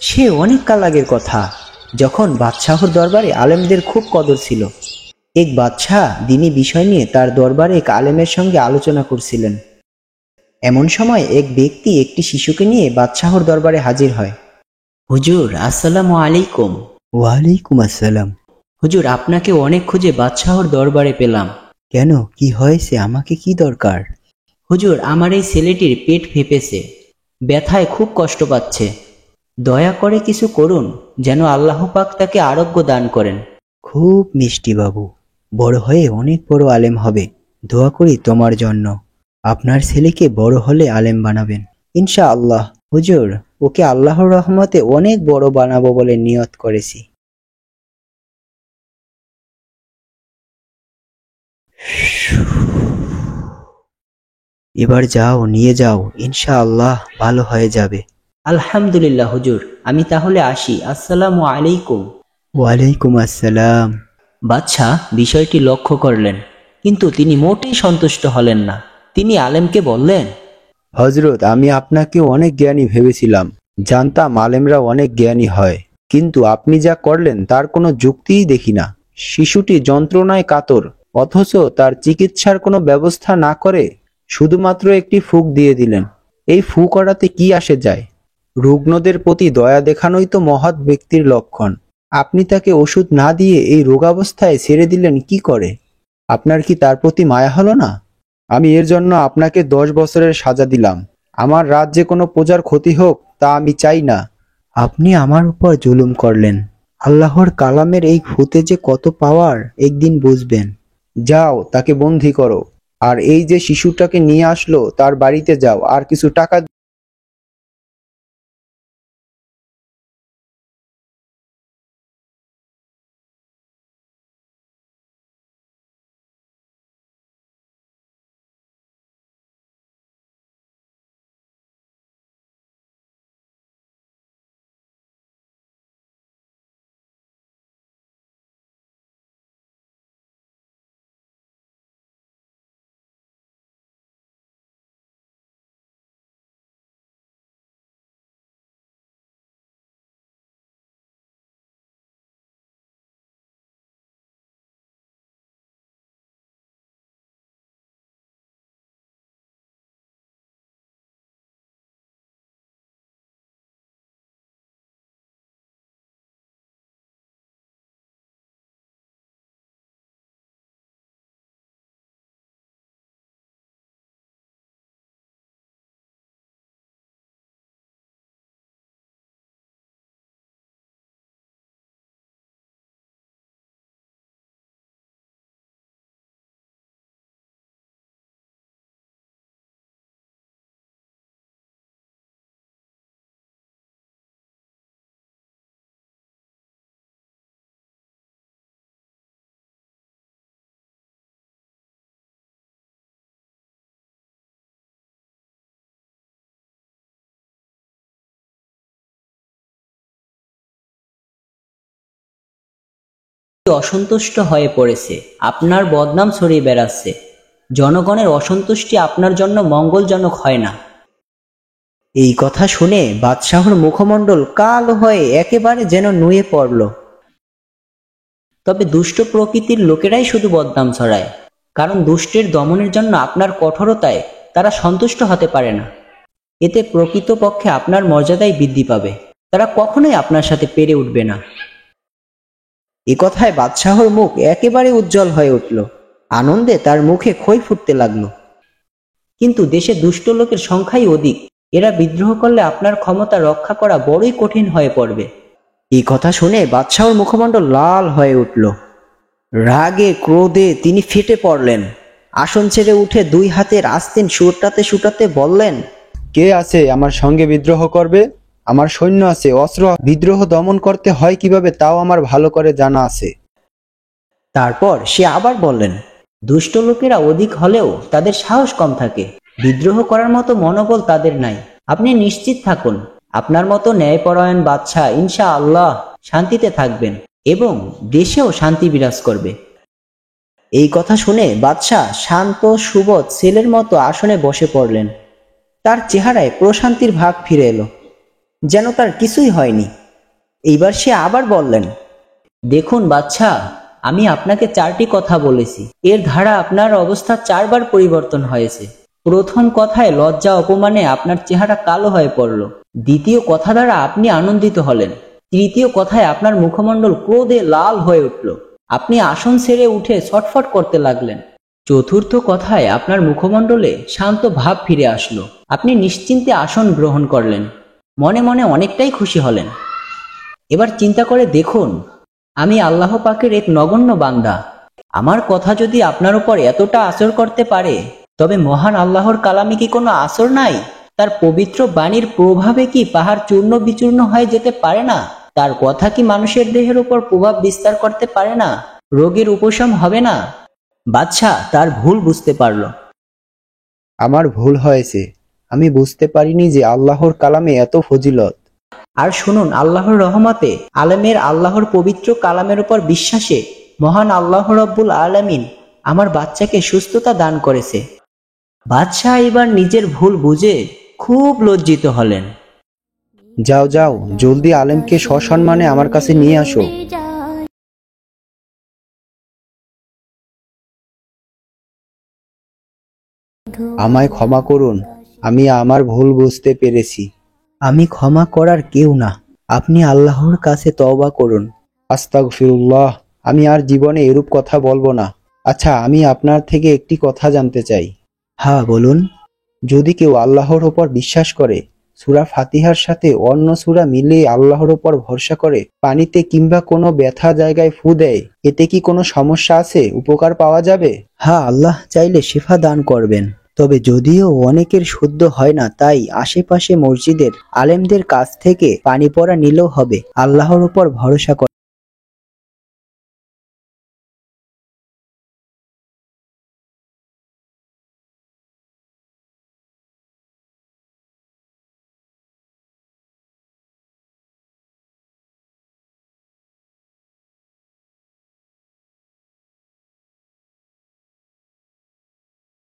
সে অনেক কাল আগের কথা, যখন বাদশাহর দরবারে আলেমদের খুব কদর ছিল। এক বাদশাহ দিনী বিষয় নিয়ে তার দরবারে এক আলেমের সঙ্গে আলোচনা করছিলেন। এমন সময় এক ব্যক্তি একটি শিশুকে নিয়ে বাদশাহর দরবারে হাজির হয়। হুজুর, আসসালামু আলাইকুম। ওয়ালাইকুম আসসালাম। হুজুর, আপনাকে অনেক খুঁজে বাদশাহর দরবারে পেলাম। কেন, কি হয়েছে? আমাকে কি দরকার? হুজুর, আমার এই ছেলেটির পেট ফেঁপেছে, ব্যথায় খুব কষ্ট পাচ্ছে। দয়া করে কিছু করুন, যেন আল্লাহ পাক তাকে আরোগ্য দান করেন। খুব মিষ্টি বাবু, বড় হয়ে অনেক বড় আলেম হবে। দোয়া করি তোমার জন্য। আপনার ছেলেকে বড় হলে আলেম বানাবেন ইনশাআল্লাহ। হুজুর, ওকে আল্লাহর রহমতে অনেক বড় বানাবো বলে নিয়ত করেছি। এবার যাও, নিয়ে যাও, ইনশাআল্লাহ ভালো হয়ে যাবে। আলহামদুলিল্লাহ হুজুর, আমি তাহলে আসি। আসসালামু আলাইকুম। ওয়ালাইকুম আসসালাম। বাদশাহ বিষয়টি লক্ষ্য করলেন, কিন্তু তিনি মোটেই সন্তুষ্ট হলেন না। তিনি আলেমকে বললেন, হযরত, আমি আপনাকে অনেক জ্ঞানী ভেবেছিলাম। জানতাম আলেমরা অনেক জ্ঞানী হয়, কিন্তু আপনি যা করলেন তার কোনো যুক্তিই দেখি না। শিশুটি যন্ত্রণায় কাতর, অথচ তার চিকিৎসার কোনো ব্যবস্থা না করে শুধুমাত্র একটি ফুঁক দিয়ে দিলেন। এই ফু করাতে কি আসে যায়? রুগ্নদের প্রতি দয়া দেখানোই তো মহৎ ব্যক্তির লক্ষণ। আপনি তাকে ওষুধ না দিয়ে এই রোগাবস্থায় ছেড়ে দিলেন কি করে? আপনার কি তার প্রতি মায়া হলো না? আমি এর জন্য আপনাকে 10 বছরের সাজা দিলাম। আমার রাজ্যে কোনো প্রজার ক্ষতি হোক তা আমি চাই না। আপনি আমার উপর জুলুম করলেন। আল্লাহর কালামের এই ফুতে যে কত পাওয়ার একদিন বুঝবেন। যাও, তাকে বন্দী করো। আর এই যে শিশুটাকে নিয়ে আসলো তার বাড়িতে যাও, আর কিছু টাকা। অসন্তুষ্ট হয়ে পড়েছে, আপনার বদনাম ছড়িয়ে বেড়াচ্ছে। জনগণের অসন্তুষ্টি আপনার জন্য মঙ্গলজনক হয় না। এই কথা শুনে বাদশাহর মুখমণ্ডল কালো হয়ে একেবারে যেন নুয়ে পড়ল। তবে দুষ্ট প্রকৃতির লোকেরাই শুধু বদনাম ছড়ায়, কারণ দুষ্টের দমনের জন্য আপনার কঠোরতায় তারা সন্তুষ্ট হতে পারে না। এতে প্রকৃতপক্ষে আপনার মর্যাদাই বৃদ্ধি পাবে, তারা কখনোই আপনার সাথে পেরে উঠবে না। এ কথায় বাদশাহর মুখ একেবারে উজ্জ্বল হয়ে উঠল, আনন্দে তার মুখে খই ফুটতে লাগলো। কিন্তু দেশে দুষ্ট লোকের সংখ্যাই অধিক, এরা বিদ্রোহ করলে আপনার ক্ষমতা রক্ষা করা বড়ই কঠিন হয়ে পড়বে। এই কথা শুনে বাদশাহর মুখমণ্ডল লাল হয়ে উঠল। রাগে ক্রোধে তিনি ফেটে পড়লেন। আসন ছেড়ে উঠে 2 হাতের আস্তিন সুটাতে সুটাতে বললেন, কে আছে আমার সঙ্গে বিদ্রোহ করবে? আমার সৈন্য আছে, অস্ত্র। বিদ্রোহ দমন করতে হয় কিভাবে তাও আমার ভালো করে জানা আছে। তারপর সে আবার বললেন, দুষ্ট লোকেরা অধিক হলেও তাদের সাহস কম থাকে, বিদ্রোহ করার মতো মনোবল তাদের নাই। আপনি নিশ্চিত থাকুন, আপনার মতো ন্যায়পরায়ণ বাদশাহ ইনশাআল্লাহ শান্তিতে থাকবেন এবং দেশেও শান্তি বিরাজ করবে। এই কথা শুনে বাদশাহ শান্ত সুবোধ ছেলের মতো আসনে বসে পড়লেন। তার চেহারায় প্রশান্তির ভাব ফিরে এলো। যেন তার কিছুই হয়নি। এইবার সে আবার বললেন, দেখুন বাদশা, আমি আপনাকে 4টি কথা বলেছি, এর ধারা আপনার অবস্থা 4বার পরিবর্তন হয়েছে। প্রথম কথায় লজ্জা অপমানে আপনার চেহারা কালো হয়ে পড়ল। দ্বিতীয় কথা দ্বারা আপনি আনন্দিত হলেন। তৃতীয় কথায় আপনার মুখমণ্ডল ক্রোধে লাল হয়ে উঠল। আপনি আসন ছেড়ে উঠে ছটফট করতে লাগলেন। চতুর্থ কথায় আপনার মুখমণ্ডলে শান্ত ভাব ফিরে আসলো। আপনি নিশ্চিন্তে আসন গ্রহণ করলেন, মনে মনে অনেকটাই খুশি হলেন। এবার চিন্তা করে দেখুন, আমি আল্লাহ পাকের এক নগণ্য বান্দা। আমার কথা যদি আপনার উপর এতটা আসর করতে পারে, তবে মহান আল্লাহর কালামে কি কোনো আসর নাই? তার পবিত্র বাণীর প্রভাবে কি পাহাড় চূর্ণ বিচূর্ণ হয়ে যেতে পারে না? তার কথা কি মানুষের দেহের উপর প্রভাব বিস্তার করতে পারে না? রোগের উপশম হবে না? বাদশা তার ভুল বুঝতে পারল। আমার ভুল হয়েছে, আমি বুঝতে পারিনি যে আল্লাহর কালামে এত ফজিলত। আর শুনুন, আল্লাহর রহমতে আলেমের আল্লাহর পবিত্র কালামের উপর বিশ্বাসে মহান আল্লাহ রব্বুল আলামিন আমার বাচ্চাকে সুস্থতা দান করেছে। বাদশাহ এবার নিজের ভুল বুঝে খুব লজ্জিত হলেন। যাও যাও, জলদি আলেমকে সসম্মানে আমার কাছে নিয়ে আসো। আমায় ক্ষমা করুন, আমি আমার ভুল বুঝতে পেরেছি। আমি ক্ষমা করার কেউ না, আপনি আল্লাহর কাছে তওবা করুন। আস্তাগফিরুল্লাহ, আমি আর জীবনে এরূপ কথা বলবো না। আচ্ছা, আমি আপনার থেকে একটি কথা জানতে চাই। হ্যাঁ বলুন। যদি কেউ আল্লাহর ওপর বিশ্বাস করে, সূরা ফাতিহার সাথে অন্য সূরা মিলিয়ে আল্লাহর ওপর ভরসা করে, পানিতে কিংবা কোনো ব্যথা জায়গায় ফু দেয়, এতে কি কোনো সমস্যা আছে? উপকার পাওয়া যাবে? হ্যাঁ, আল্লাহ চাইলে শিফা দান করবেন। তবে যদিও অনেকের শুদ্ধ হয় না, তাই আশেপাশে মসজিদের আলেমদের কাছ থেকে পানি পড়া নিলেও হবে। আল্লাহর উপর ভরসা করেন।